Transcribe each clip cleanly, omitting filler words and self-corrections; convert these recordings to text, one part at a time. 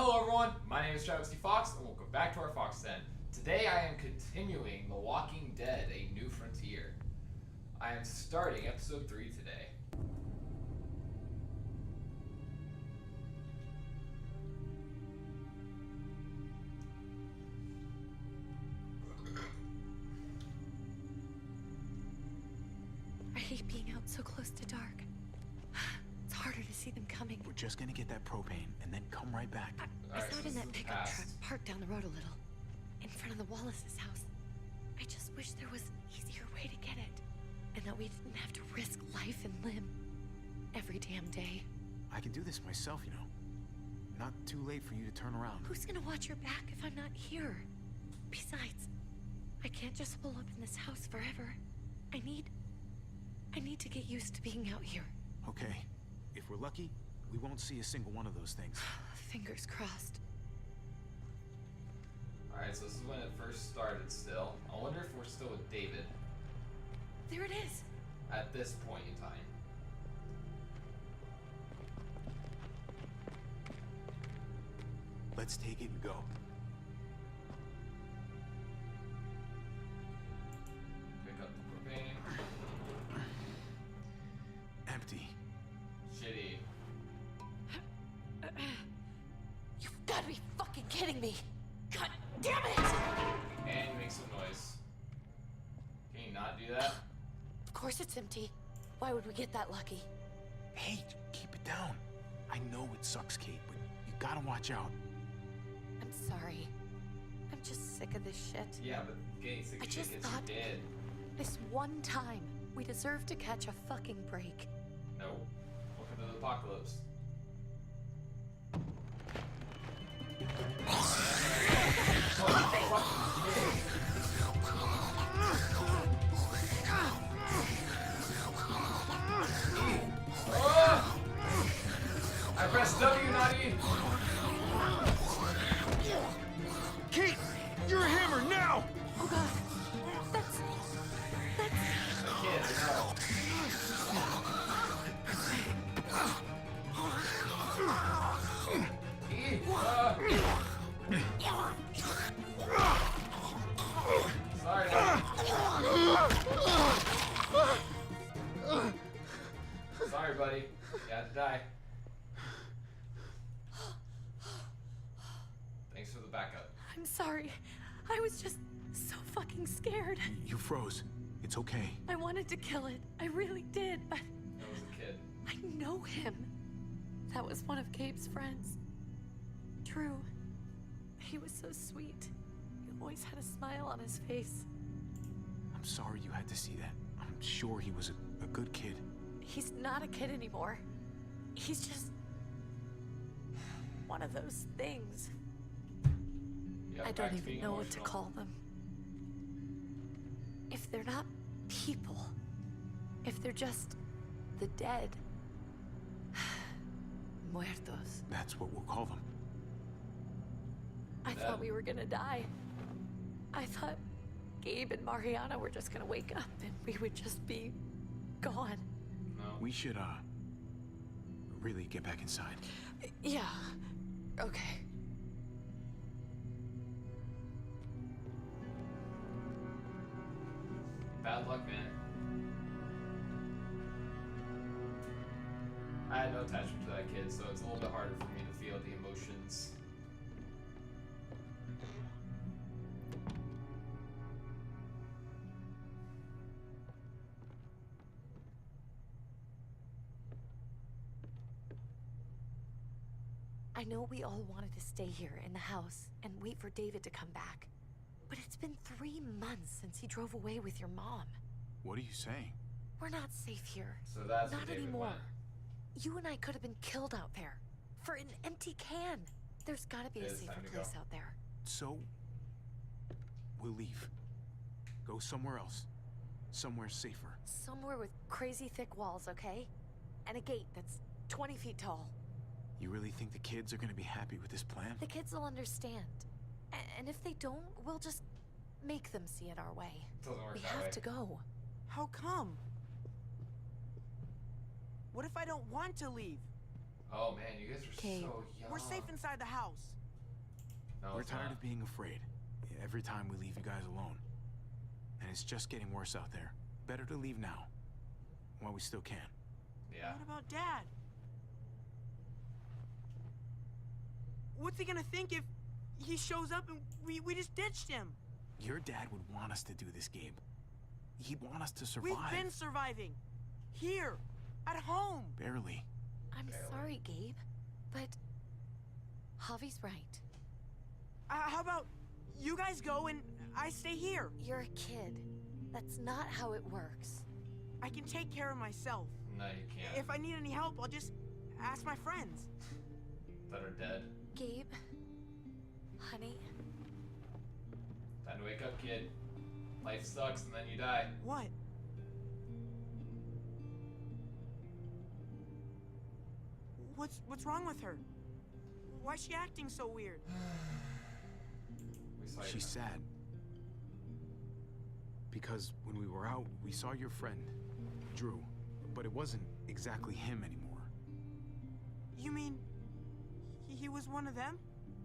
Hello everyone, my name is Travis D. Fox, and welcome back to our Fox Den. Today I am continuing The Walking Dead, A New Frontier. I am starting episode 3 today. I hate being out so close to dark. It's harder to see them coming. We're just gonna get that propane and then come right back. I Alright, saw it so in this that is the pickup past. truck parked down the road a little, in front of the Wallace's house. I just wish there was an easier way to get it, and that we didn't have to risk life and limb every damn day. I can do this myself, you know. Not too late for you to turn around. Who's gonna watch your back if I'm not here? Besides, I can't just pull up in this house forever. I need to get used to being out here. Okay. If we're lucky, we won't see a single one of those things. Fingers crossed. Alright, so this is when it first started still. I wonder if we're still with David There it is. at this point in time. Let's take it and go. Pick up the propane. Empty. Shitty. You've got to be fucking kidding me. God damn it! And make some noise. Can you not do that? Of course it's empty. Why would we get that lucky? Hey, keep it down. I know it sucks, Kate, but you gotta watch out. I'm sorry. I'm just sick of this shit. Yeah, but getting sick I of just shit gets you thought- dead. This one time, we deserve to catch a fucking break. Nope. Welcome to the apocalypse. I pressed W, not E. Kate! You're a hammer now! Oh god. That's... Kid, no. E. Sorry, Daddy. Sorry, buddy. You had to die. Thanks for the backup. I'm sorry. I was just so fucking scared. You froze. It's okay. I wanted to kill it. I really did, but That was a kid. I know him. That was one of Gabe's friends. Drew. He was so sweet. He always had a smile on his face. I'm sorry you had to see that. I'm sure he was a good kid. He's not a kid anymore. He's just one of those things. Yeah, I back don't to even being know what to emotional. call them. If they're not people, if they're just the dead, muertos. That's what we'll call them. I thought we were gonna die. I thought Gabe and Mariana were just gonna wake up and we would just be gone. No. We should, really get back inside. Yeah. Okay. Bad luck, man. I had no attachment to that kid, so it's a little bit harder for me to feel the emotions. I know we all wanted to stay here in the house and wait for David to come back. But it's been 3 months since he drove away with your mom. What are you saying? We're not safe here. So that's Not what David anymore. went. You and I could have been killed out there. For an empty can. There's gotta be It a is safer time to place go. out there. So, we'll leave. Go somewhere else. Somewhere safer. Somewhere with crazy thick walls, okay? And a gate that's 20 feet tall. You really think the kids are gonna be happy with this plan? The kids will understand. And if they don't, we'll just make them see it our way. Doesn't work We that have way. to go. How come? What if I don't want to leave? Oh man, you guys are Kate. so young. We're safe inside the house. No, We're it's tired not. of being afraid. Every time we leave you guys alone. And it's just getting worse out there. Better to leave now. While we still can. Yeah. What about Dad? What's he gonna think if he shows up and we just ditched him? Your dad would want us to do this, Gabe. He'd want us to survive. We've been surviving. Here. At home. Barely. I'm Barely. sorry, Gabe, but Javi's right. How about you guys go and I stay here? You're a kid. That's not how it works. I can take care of myself. No, you can't. If I need any help, I'll just ask my friends. That are dead. Gabe, honey, Time to wake up, kid. Life sucks and then you die. What? What's wrong with her? Why's she acting so weird? We saw She's sad. Because when we were out, we saw your friend, Drew. But it wasn't exactly him anymore. You mean he was one of them?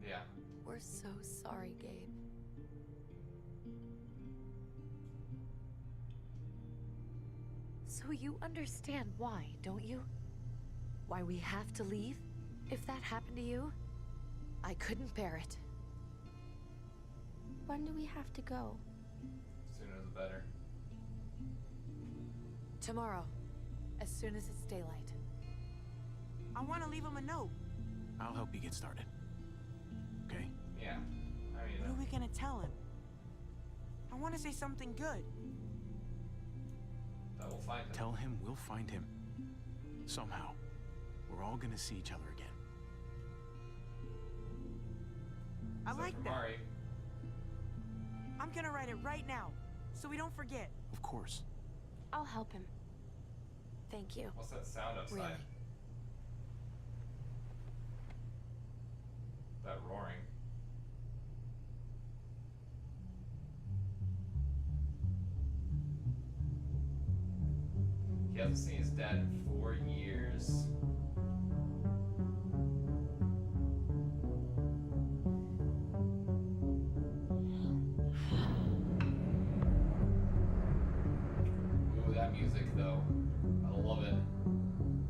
Yeah. we're so sorry, Gabe. So you understand why, don't you? Why we have to leave? If that happened to you, I couldn't bear it. When do we have to go? Sooner the better. Tomorrow, as soon as it's daylight. I want to leave him a note. I'll help you get started. Okay? Yeah. I mean, What are we gonna tell him? I want to say something good. that will find him. Tell him we'll find him. Somehow. We're all gonna see each other again. I Except like for that. Mari. I'm gonna write it right now, so we don't forget. Of course. I'll help him. Thank you. What's that sound outside? Really? That roaring. He hasn't seen his dad in 4 years. Ooh, that music though. I love it.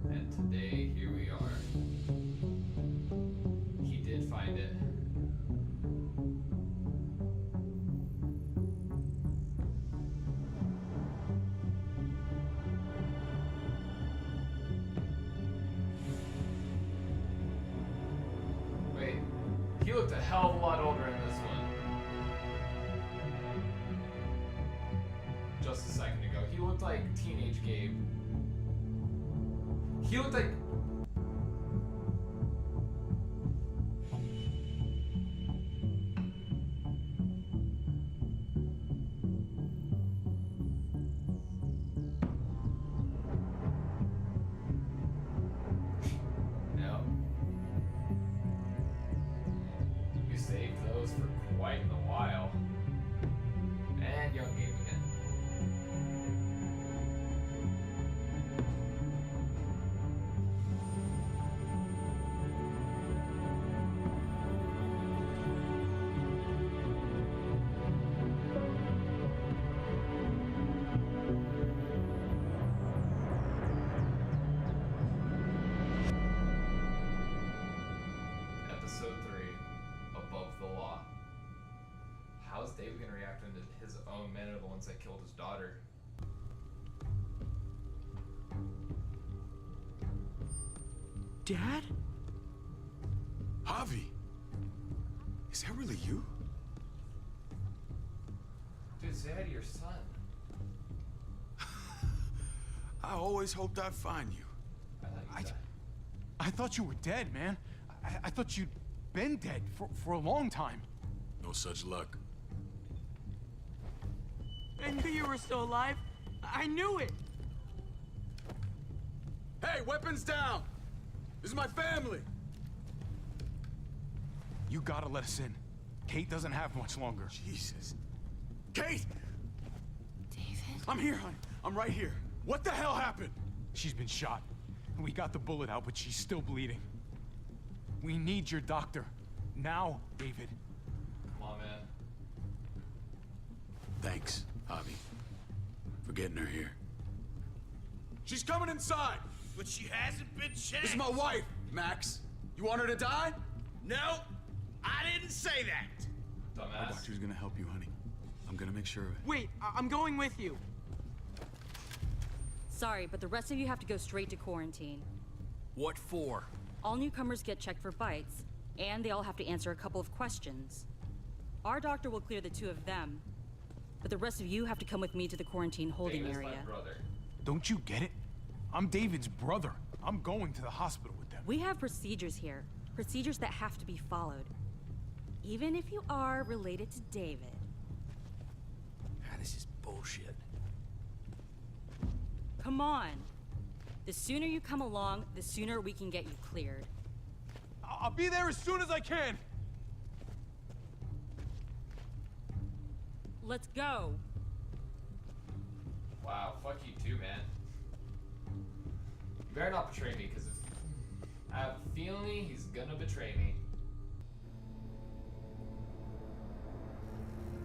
And today, here we are. He did find it. Wait, he looked a hell of a lot older in this one. Just a second ago, he looked like teenage Gabe. He looked like. No. You saved those for quite a while. And young Gabe again. Episode 3, Above the Law. How's David gonna react when his own men are the ones that killed his daughter? Dad? Javi! Is that really you? Dude, say hi to your son. I always hoped I'd find you. I thought you died. I thought you were dead, man. I thought you'd been dead for a long time. No such luck. I knew you were still alive. I knew it. Hey, weapons down! This is my family! You gotta let us in. Kate doesn't have much longer. Jesus. Kate! David? I'm here, honey. I'm right here. What the hell happened? She's been shot. We got the bullet out, but she's still bleeding. We need your doctor. Now, David. Come on, man. Thanks, Javi, for getting her here. She's coming inside! But she hasn't been checked. This is my wife, Max. You want her to die? No, I didn't say that. The Dumbass. doctor's gonna help you, honey. I'm gonna make sure of it. Wait, I'm going with you. Sorry, but the rest of you have to go straight to quarantine. What for? All newcomers get checked for bites, and they all have to answer a couple of questions. Our doctor will clear the two of them, but the rest of you have to come with me to the quarantine holding David's area. my brother. Don't you get it? I'm David's brother. I'm going to the hospital with them. We have procedures here, procedures that have to be followed. Even if you are related to David. This is bullshit. Come on. The sooner you come along, the sooner we can get you cleared. I'll be there as soon as I can. Let's go. Wow, fuck you too, man. You better not betray me, because I have a feeling he's gonna betray me.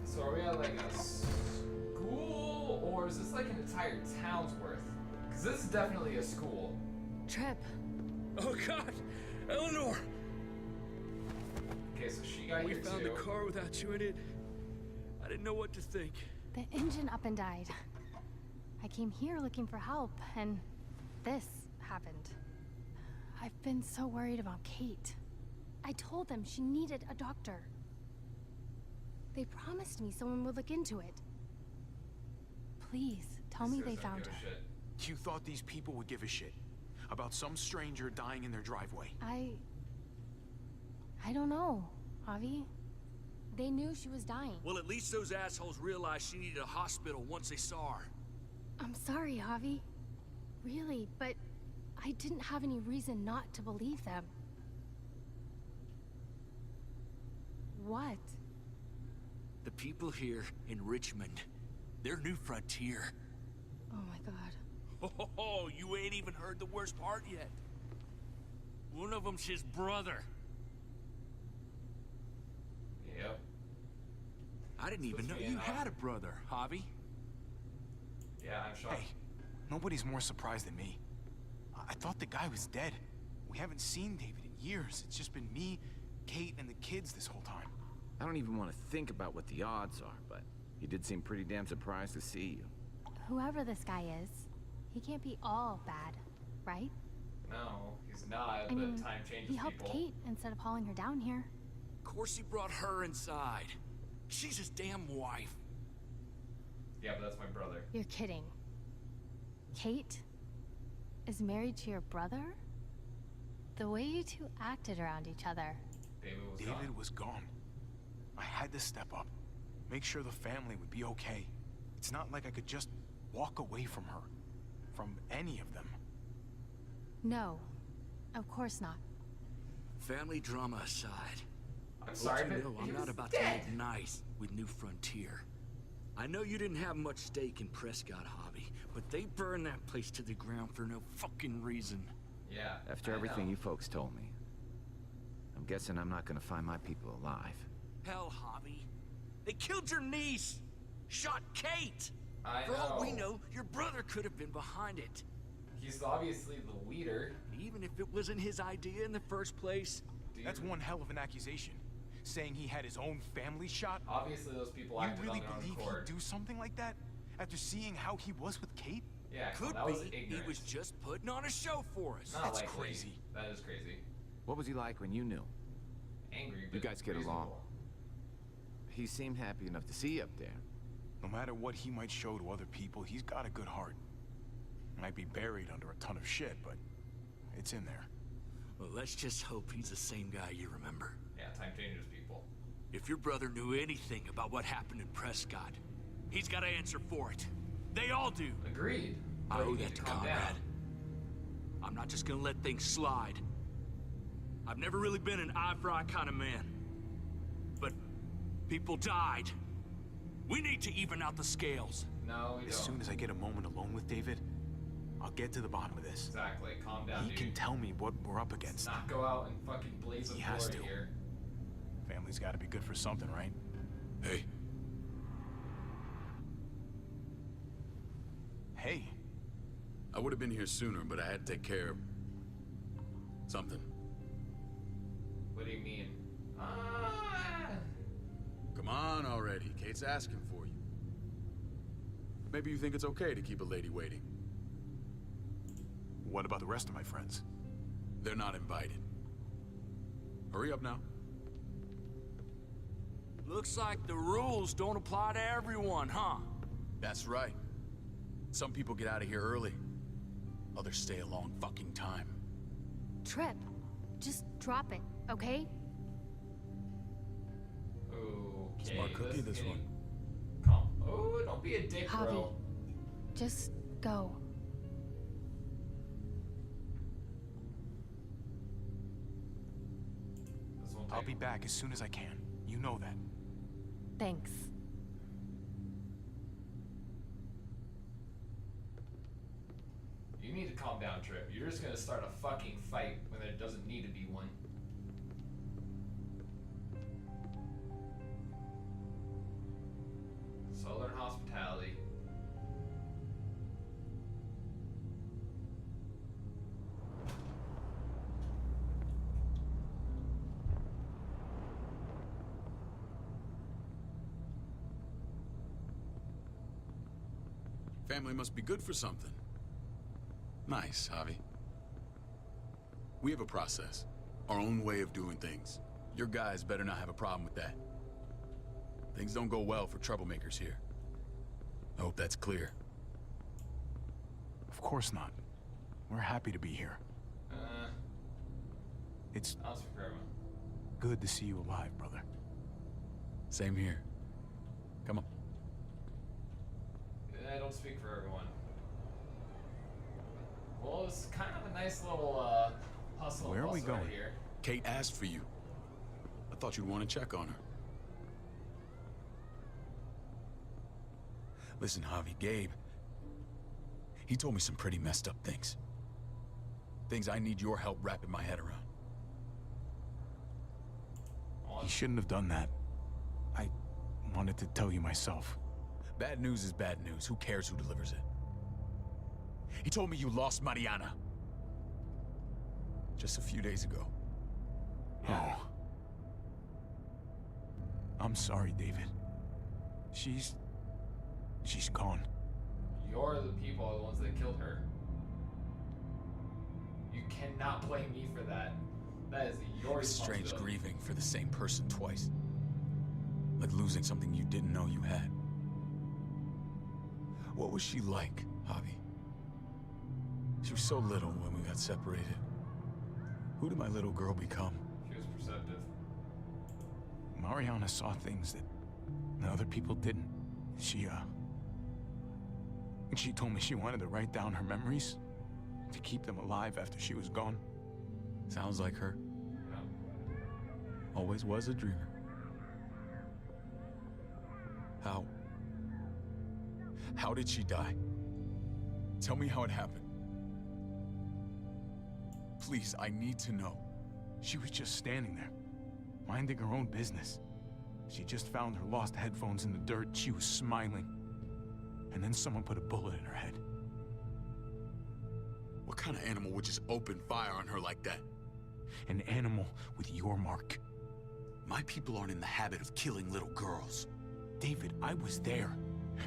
So are we at like a school, or is this like an entire town's worth? Because this is definitely a school. Trip. Oh God, Eleanor! Okay, so she got We here found too. the car without you in it. I didn't know what to think. The engine up and died. I came here looking for help, and this happened. I've been so worried about Kate. I told them she needed a doctor. They promised me someone would look into it. Please, tell me These they guys don't found give a her. shit. You thought these people would give a shit about some stranger dying in their driveway. I don't know, Javi. They knew she was dying. Well, at least those assholes realized she needed a hospital once they saw her. I'm sorry, Javi. Really, but I didn't have any reason not to believe them. What? The people here in Richmond, their new frontier. Oh my god. Oh, you ain't even heard the worst part yet. One of them's his brother. Yep. I didn't even know you had a brother, Javi. Yeah, I'm shocked. Hey, nobody's more surprised than me. I thought the guy was dead. We haven't seen David in years. It's just been me, Kate, and the kids this whole time. I don't even want to think about what the odds are, but he did seem pretty damn surprised to see you. Whoever this guy is, he can't be all bad, right? No, he's not, I but mean, time changes he helped people. Kate instead of hauling her down here. Of course he brought her inside. She's his damn wife. Yeah, but that's my brother. You're kidding. Kate is married to your brother? The way you two acted around each other. David Was gone. I had to step up, make sure the family would be okay. It's not like I could just walk away from her, from any of them. No, of course not. Family drama aside. I'm sorry, you but know, he I'm was not about dead. to look nice with New Frontier. I know you didn't have much stake in Prescott, Hobby, but they burned that place to the ground for no fucking reason. Yeah. After I everything know. you folks told me, I'm guessing I'm not gonna find my people alive. Hell, Hobby. They killed your niece! Shot Kate! I For all we know. know, your brother could have been behind it. He's obviously the leader. Even if it wasn't his idea in the first place. Dude, That's one hell of an accusation. Saying he had his own family shot. Obviously, those people You acted really on their own believe accord. he'd do something like that? After seeing how he was with Kate? Yeah, come Could on, that was be ignorant. he was just putting on a show for us. Not That's likely. crazy. That is crazy. What was he like when you knew? Angry, but You guys get along. reasonable. He seemed happy enough to see you up there. No matter what he might show to other people, he's got a good heart. Might be buried under a ton of shit, but it's in there. Well, let's just hope he's the same guy you remember. Yeah, time changes people. If your brother knew anything about what happened in Prescott, he's got to answer for it. They all do. Agreed. I But owe you need that to calm Conrad. down. I'm not just gonna let things slide. I've never really been an eye-for-eye kind of man. But people died. We need to even out the scales. No, we As don't. soon as I get a moment alone with David, I'll get to the bottom of this. Exactly. Calm down, He dude. can tell me what we're up Let's against. not go out and fucking blaze a He has glory to. here. Family's gotta be good for something, right? Hey, Hey, I would have been here sooner, but I had to take care of something. What do you mean? Come on already. Kate's asking for you. Maybe you think it's okay to keep a lady waiting. what about the rest of my friends? They're not invited. Hurry up now. Looks like the rules don't apply to everyone, huh? That's right. Some people get out of here early. Others stay a long fucking time. Trip, just drop it, okay? Okay. Smart cookie, this one. Calm. Oh, don't be a dick, Javi, bro. just go. This won't I'll take be back as soon as I can. You know that. Thanks. You need to calm down, Trip. You're just gonna start a fucking fight when there doesn't need to be one. Southern hospitality. Family must be good for something. Nice, Javi. We have a process, our own way of doing things. Your guys better not have a problem with that. Things don't go well for troublemakers here. I hope that's clear. Of course not. We're happy to be here. It's I'll speak for everyone. good to see you alive, brother. Same here. Come on. I don't speak for everyone. Well, it's kind of a nice little hustle. Where and are we bustle right going? here. Kate asked for you. I thought you'd want to check on her. Listen, Javi, Gabe, he told me some pretty messed up things. Things I need your help wrapping my head around. He shouldn't have done that. I wanted to tell you myself. Bad news is bad news. Who cares who delivers it? He told me you lost Mariana. Just a few days ago. Oh. I'm sorry, David. She's gone. You're the people are the ones that killed her. You cannot blame me for that. That is your It's strange responsibility. grieving for the same person twice. Like losing something you didn't know you had. What was she like, Javi? She was so little when we got separated. Who did my little girl become? She was perceptive. Mariana saw things that other people didn't. She told me she wanted to write down her memories to keep them alive after she was gone. Sounds like her. Yeah. Always was a dreamer. How did she die? Tell me how it happened. Please, I need to know. She was just standing there, minding her own business. She just found her lost headphones in the dirt. She was smiling. And then someone put a bullet in her head. What kind of animal would just open fire on her like that? An animal with your mark. My people aren't in the habit of killing little girls. David, I was there.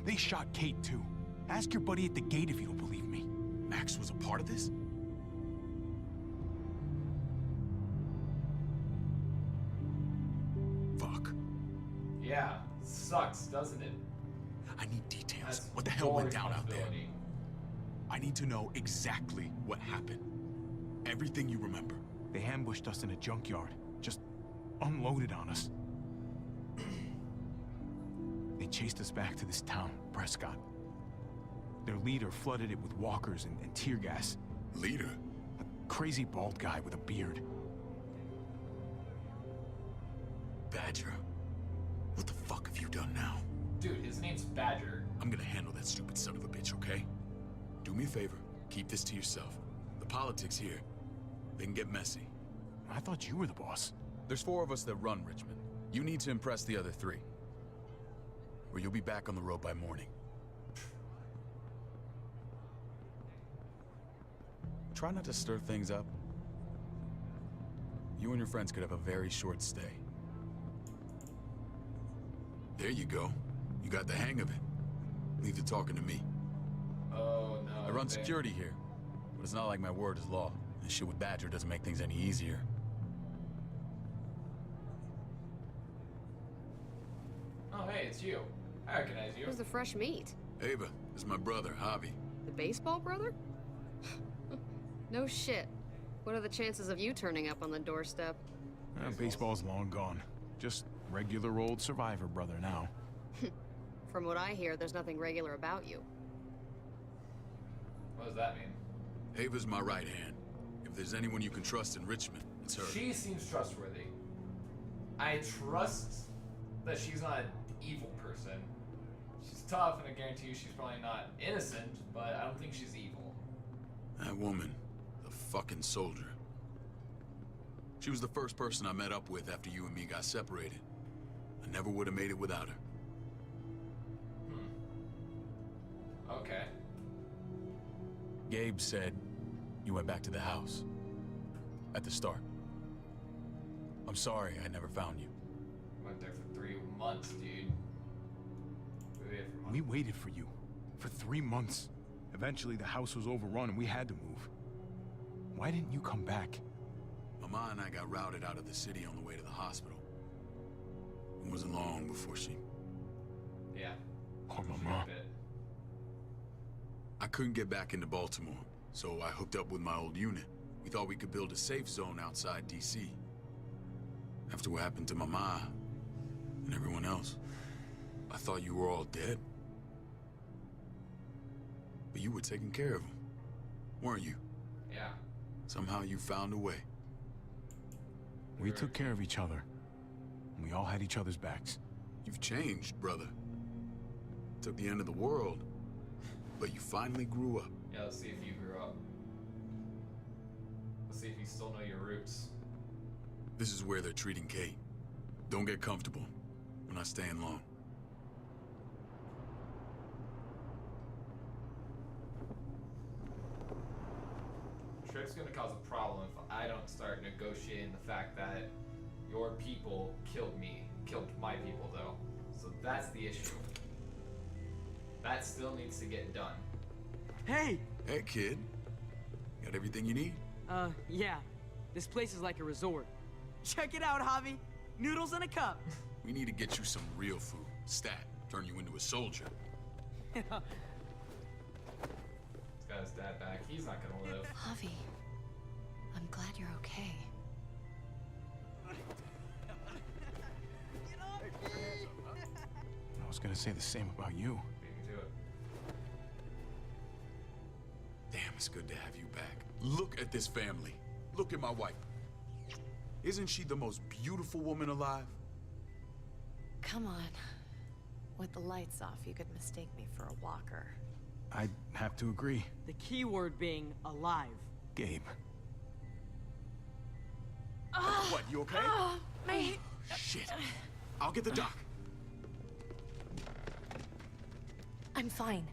They shot Kate too. Ask your buddy at the gate if you don't believe me. Max was a part of this? Fuck. Yeah, sucks, doesn't it? I need details. That's What the hell your went down out there? responsibility. I need to know exactly what happened. Everything you remember. They ambushed us in a junkyard. Just unloaded on us. They chased us back to this town, Prescott. Their leader flooded it with walkers and tear gas. Leader? A crazy bald guy with a beard. Badger. What the fuck have you done now? Dude, his name's Badger. I'm gonna handle that stupid son of a bitch, okay? Do me a favor. keep this to yourself. The politics here, they can get messy. I thought you were the boss. There's 4 of us that run Richmond. You need to impress the other 3. Or you'll be back on the road by morning. Try not to stir things up. You and your friends could have a very short stay. There you go. You got the hang of it. Leave the talking to me. Oh no. I run okay. security here, but it's not like my word is law. This shit with Badger doesn't make things any easier. Oh hey, it's you. I recognize you. Who's the fresh meat? Ava, this is my brother, Javi. The baseball brother? No shit. What are the chances of you turning up on the doorstep? Baseball's long gone. Just regular old survivor brother now. From what I hear, there's nothing regular about you. What does that mean? Ava's my right hand. If there's anyone you can trust in Richmond, it's her. She seems trustworthy. I trust that she's not an evil person. She's tough, and I guarantee you she's probably not innocent, but I don't think she's evil. That woman, the fucking soldier. She was the first person I met up with after you and me got separated. I never would have made it without her. Okay. Gabe said you went back to the house. At the start. I'm sorry I never found you. Went there for 3 months, dude. We waited for you. For 3 months. Eventually the house was overrun and we had to move. Why didn't you come back? Mama and I got routed out of the city on the way to the hospital. It wasn't long before she... Yeah. Poor Mama. I couldn't get back into Baltimore, so I hooked up with my old unit. We thought we could build a safe zone outside D.C. After what happened to Mama and everyone else, I thought you were all dead. But you were taking care of them, weren't you? Yeah. Somehow you found a way. We took care of each other. We all had each other's backs. You've changed, brother. Took the end of the world, but you finally grew up. Yeah, let's see if you grew up. Let's see if you still know your roots. This is where they're treating Kate. Don't get comfortable. We're not staying long. Trip's gonna cause a problem if I don't start negotiating the fact that your people killed me. Killed my people, though. So that's the issue. That still needs to get done. Hey! Hey, kid. Got everything you need? Yeah. This place is like a resort. Check it out, Javi. Noodles in a cup. We need to get you some real food. Stat. Turn you into a soldier. He's got his dad back. He's not gonna live. Javi, I'm glad you're okay. I was gonna say the same about you. Beat me to it. Damn, it's good to have you back. Look at this family. Look at my wife. Isn't she the most beautiful woman alive? Come on. With the lights off, you could mistake me for a walker. I'd have to agree. The key word being alive. Gabe. What, you okay? My... Shit. I'll get the doc. I'm fine.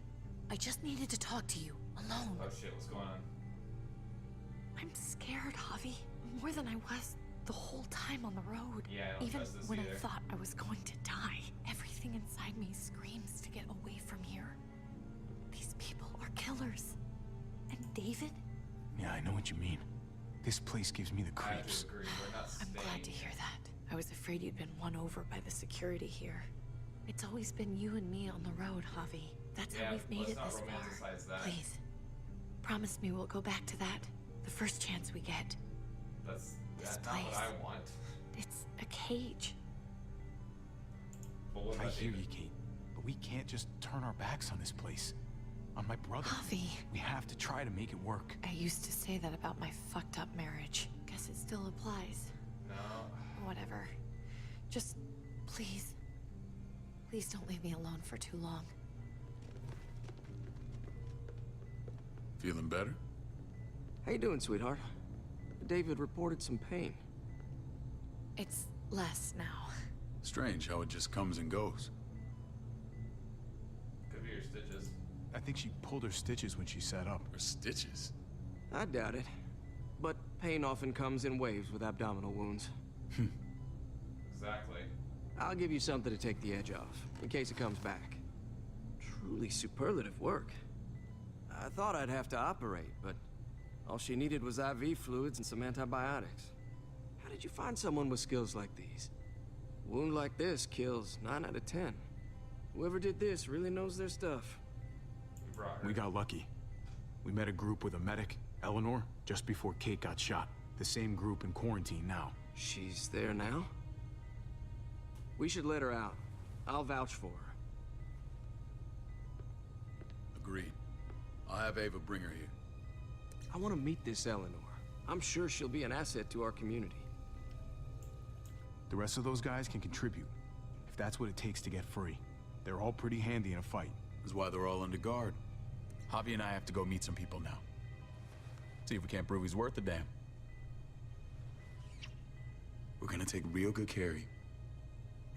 I just needed to talk to you, alone. Oh shit, what's going on? I'm scared, Javi. More than I was the whole time on the road. Yeah, I don't Even trust this when either. I thought I was going to die, everything inside me screams to get away from here. These people are killers. And David? Yeah, I know what you mean. This place gives me the I have creeps. to agree. We're not I'm staying glad to hear here. that. I was afraid you'd been won over by the security here. It's always been you and me on the road, Javi. That's Yeah, how we've made let's it not this far. romanticize that. Please. Promise me we'll go back to that. The first chance we get. That's This not what place. I want. It's a cage. But what I about hear David? you, Kate. But we can't just turn our backs on this place. On my brother. Javi. We have to try to make it work. I used to say that about my fucked up marriage. Guess it still applies. No. Whatever. Just, please. Please don't leave me alone for too long. Feeling better? How you doing, sweetheart? David reported some pain. It's less now. Strange how it just comes and goes. Could be your stitches. I think she pulled her stitches when she sat up. Her stitches? I doubt it. But pain often comes in waves with abdominal wounds. Exactly. I'll give you something to take the edge off, in case it comes back. Truly superlative work. I thought I'd have to operate, but all she needed was IV fluids and some antibiotics. How did you find someone with skills like these? A wound like this kills 9 out of 10. Whoever did this really knows their stuff. You brought her. We got lucky. We met a group with a medic, Eleanor, just before Kate got shot. The same group in quarantine now. She's there now? We should let her out. I'll vouch for her. Agreed. I'll have Ava bring her here. I want to meet this Eleanor. I'm sure she'll be an asset to our community. The rest of those guys can contribute, if that's what it takes to get free. They're all pretty handy in a fight. That's why they're all under guard. Javi and I have to go meet some people now. See if we can't prove he's worth a damn. We're gonna take real good care of you.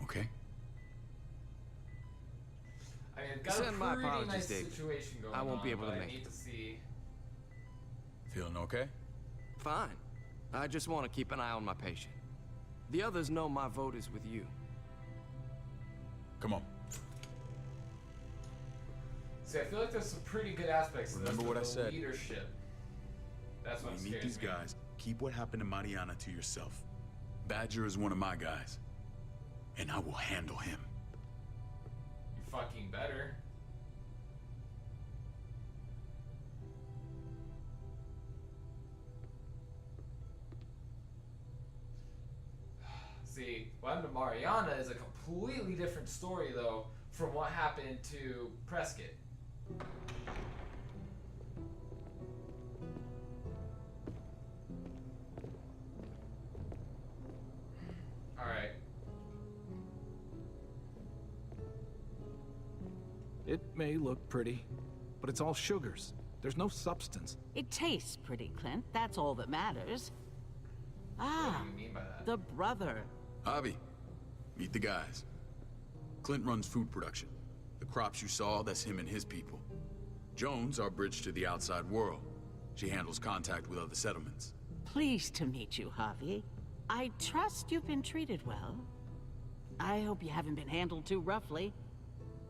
Okay? I mean, it's got Send a my pretty apologies, nice Dave. situation going on. I won't be able to but make I need it. to see. Feeling okay? Fine. I just want to keep an eye on my patient. The others know my vote is with you. Come on. See, I feel like there's some pretty good aspects to Remember this, what but I the said. leadership. That's what When you meet scares these me. guys, keep what happened to Mariana to yourself. Badger is one of my guys. And I will handle him. You fucking better. See, what happened to Mariana is a completely different story, though, from what happened to Prescott. Alright. It may look pretty, but it's all sugars. There's no substance. It tastes pretty, Clint. That's all that matters. What Ah, do you mean by that? the brother. Javi, meet the guys. Clint runs food production. The crops you saw, that's him and his people. Jones, our bridge to the outside world. She handles contact with other settlements. Pleased to meet you, Javi. I trust you've been treated well. I hope you haven't been handled too roughly.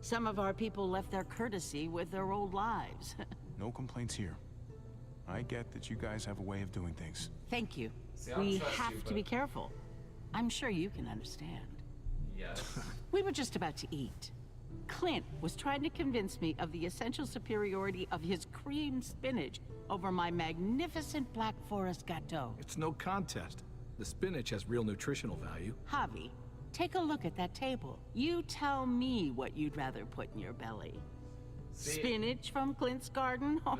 Some of our people left their courtesy with their old lives. No complaints here. I get that you guys have a way of doing things. Thank you. See, I don't We trust have you, to but- be careful. I'm sure you can understand. Yes. We were just about to eat. Clint was trying to convince me of the essential superiority of his cream spinach over my magnificent Black Forest gâteau. It's no contest. The spinach has real nutritional value. Javi, take a look at that table. You tell me what you'd rather put in your belly. See, Spinach from Clint's garden, or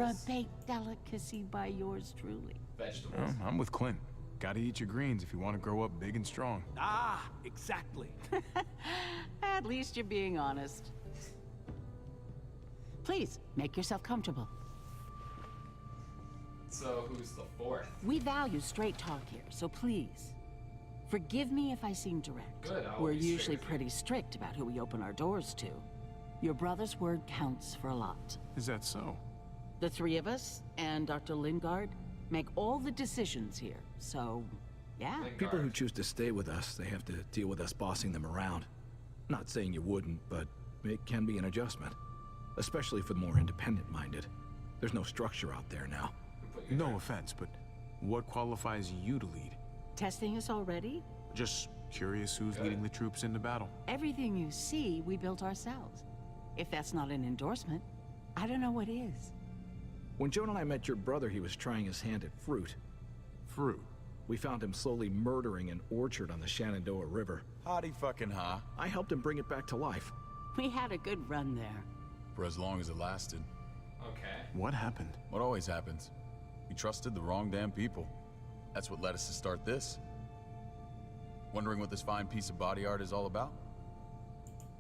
a Vegetables. baked delicacy by yours truly. vegetables. I'm with Clint. Gotta eat your greens if you want to grow up big and strong. Ah, exactly. At least you're being honest. Please, make yourself comfortable. So who's the fourth? We value straight talk here, so please. Forgive me if I seem direct. Good, I'll We're be straight usually with you. pretty strict about who we open our doors to. Your brother's word counts for a lot. Is that so? The three of us, and Dr. Lingard, make all the decisions here, so, yeah. People who choose to stay with us, they have to deal with us bossing them around. Not saying you wouldn't, but it can be an adjustment. Especially for the more independent-minded. There's no structure out there now. No offense, but what qualifies you to lead? Testing us already? Just curious who's leading the troops into battle. Everything you see, we built ourselves. If that's not an endorsement, I don't know what is. When Joan and I met your brother, he was trying his hand at fruit. Fruit? We found him slowly murdering an orchard on the Shenandoah River. Howdy fucking ha. I helped him bring it back to life. We had a good run there. For as long as it lasted. Okay. What happened? What always happens. We trusted the wrong damn people. That's what led us to start this. Wondering what this fine piece of body art is all about?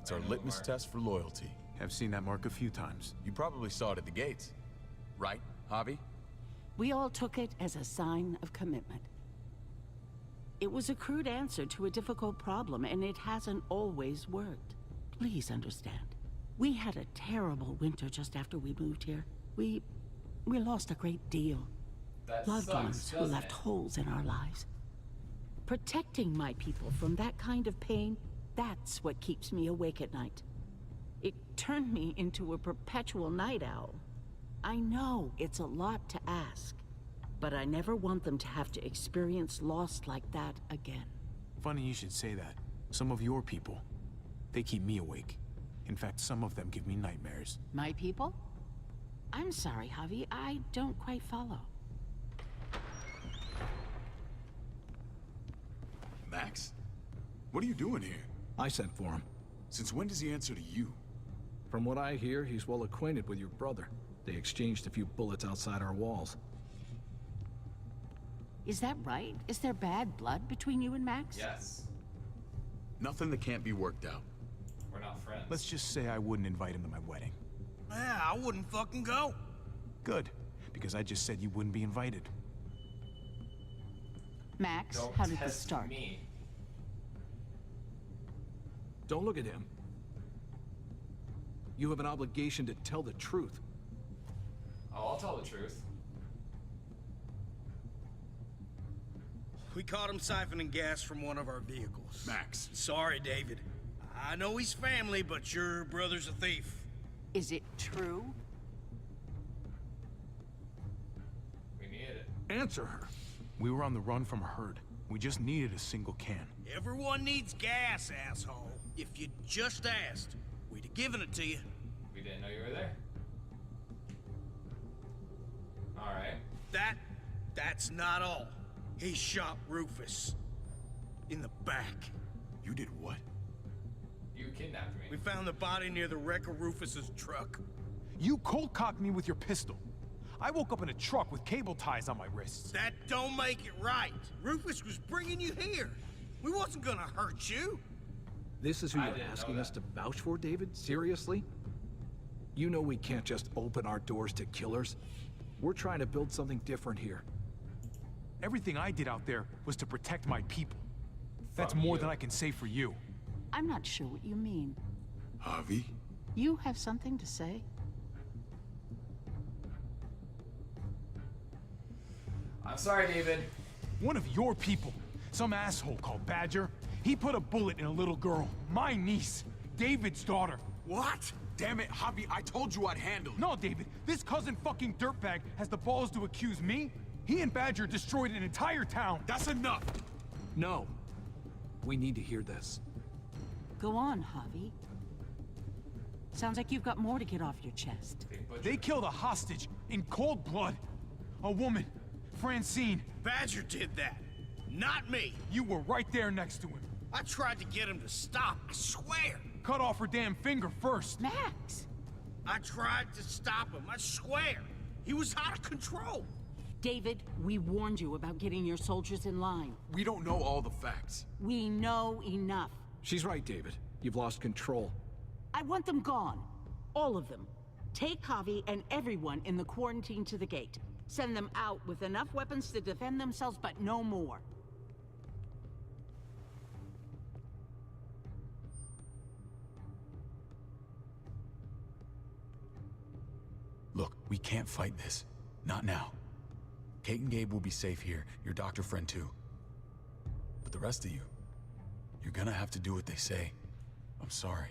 It's I our know the litmus mark. test for loyalty. I've seen that mark a few times. You probably saw it at the gates. right, Javi? We all took it as a sign of commitment. It was a crude answer to a difficult problem, and it hasn't always worked. Please understand. We had a terrible winter just after we moved here. We lost a great deal. That Loved sucks, ones who doesn't left it? holes in our lives. Protecting my people from that kind of pain, that's what keeps me awake at night. It turned me into a perpetual night owl. I know it's a lot to ask, but I never want them to have to experience loss like that again. Funny you should say that. Some of your people, they keep me awake. In fact, some of them give me nightmares. My people? I'm sorry, Javi, I don't quite follow. Max? What are you doing here? I sent for him. Since when does he answer to you? From what I hear, he's well acquainted with your brother. They exchanged a few bullets outside our walls. Is that right? Is there bad blood between you and Max? Yes. Nothing that can't be worked out. We're not friends. Let's just say I wouldn't invite him to my wedding. Yeah, I wouldn't fucking go. Good, because I just said you wouldn't be invited. Max, Don't how did this test start? me. Don't look at him. You have an obligation to tell the truth. Oh, I'll tell the truth. We caught him siphoning gas from one of our vehicles. Max. Sorry, David. I know he's family, but your brother's a thief. Is it true? We need it. Answer her. We were on the run from a herd. We just needed a single can. Everyone needs gas, asshole. If you just asked, we'd have given it to you. We didn't know you were there. Alright. That's not all. He shot Rufus. In the back. You did what? You kidnapped me. We found the body near the wreck of Rufus's truck. You cold-cocked me with your pistol. I woke up in a truck with cable ties on my wrists. That don't make it right. Rufus was bringing you here. We wasn't gonna hurt you. This is who I you're didn't know asking that. us to vouch for, David? Seriously? You know we can't just open our doors to killers. We're trying to build something different here. Everything I did out there was to protect my people. That's Fuck more you. than I can say for you. I'm not sure what you mean. Javi? You have something to say? I'm sorry, David. One of your people, some asshole called Badger, he put a bullet in a little girl, my niece, David's daughter. What? Damn it, Javi, I told you I'd handle it. No, David, this cousin fucking dirtbag has the balls to accuse me? He and Badger destroyed an entire town. That's enough. No. We need to hear this. Go on, Javi. Sounds like you've got more to get off your chest. They killed a hostage in cold blood. A woman, Francine. Badger did that. Not me. You were right there next to him. I tried to get him to stop, I swear. Cut off her damn finger first. Max! I tried to stop him, I swear. He was out of control. David, we warned you about getting your soldiers in line. We don't know all the facts. We know enough. She's right, David. You've lost control. I want them gone. All of them. Take Javi and everyone in the quarantine to the gate. Send them out with enough weapons to defend themselves, but no more. Look, we can't fight this. Not now. Kate and Gabe will be safe here, your doctor friend too. But the rest of you, you're gonna have to do what they say. I'm sorry.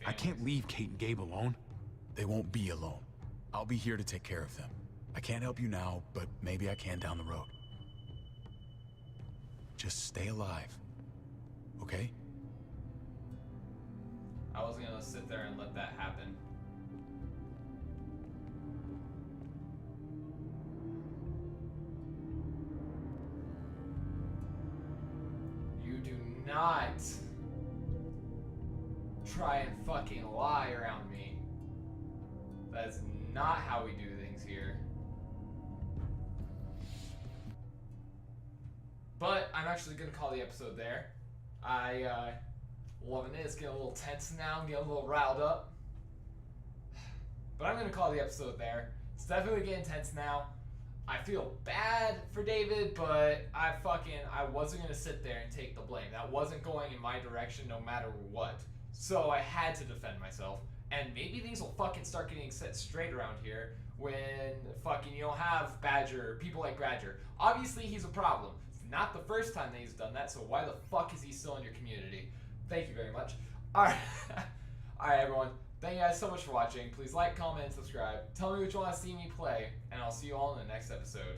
I can't leave Kate and Gabe alone. They won't be alone. I'll be here to take care of them. I can't help you now, but maybe I can down the road. Just stay alive, okay? I wasn't gonna sit there and let that happen. You do not try and fucking lie around me. That's not how we do things here. But I'm actually gonna call the episode there. Loving it. It's getting a little tense now. I'm getting a little riled up. But I'm gonna call the episode there. It's definitely getting tense now. I feel bad for David, but I wasn't gonna sit there and take the blame. That wasn't going in my direction no matter what. So I had to defend myself. And maybe things will fucking start getting set straight around here when fucking you don't have Badger, people like Badger. Obviously he's a problem. It's not the first time that he's done that, so why the fuck is he still in your community? Thank you very much. Alright. Alright everyone. Thank you guys so much for watching. Please like, comment, and subscribe. Tell me what you want to see me play, and I'll see you all in the next episode.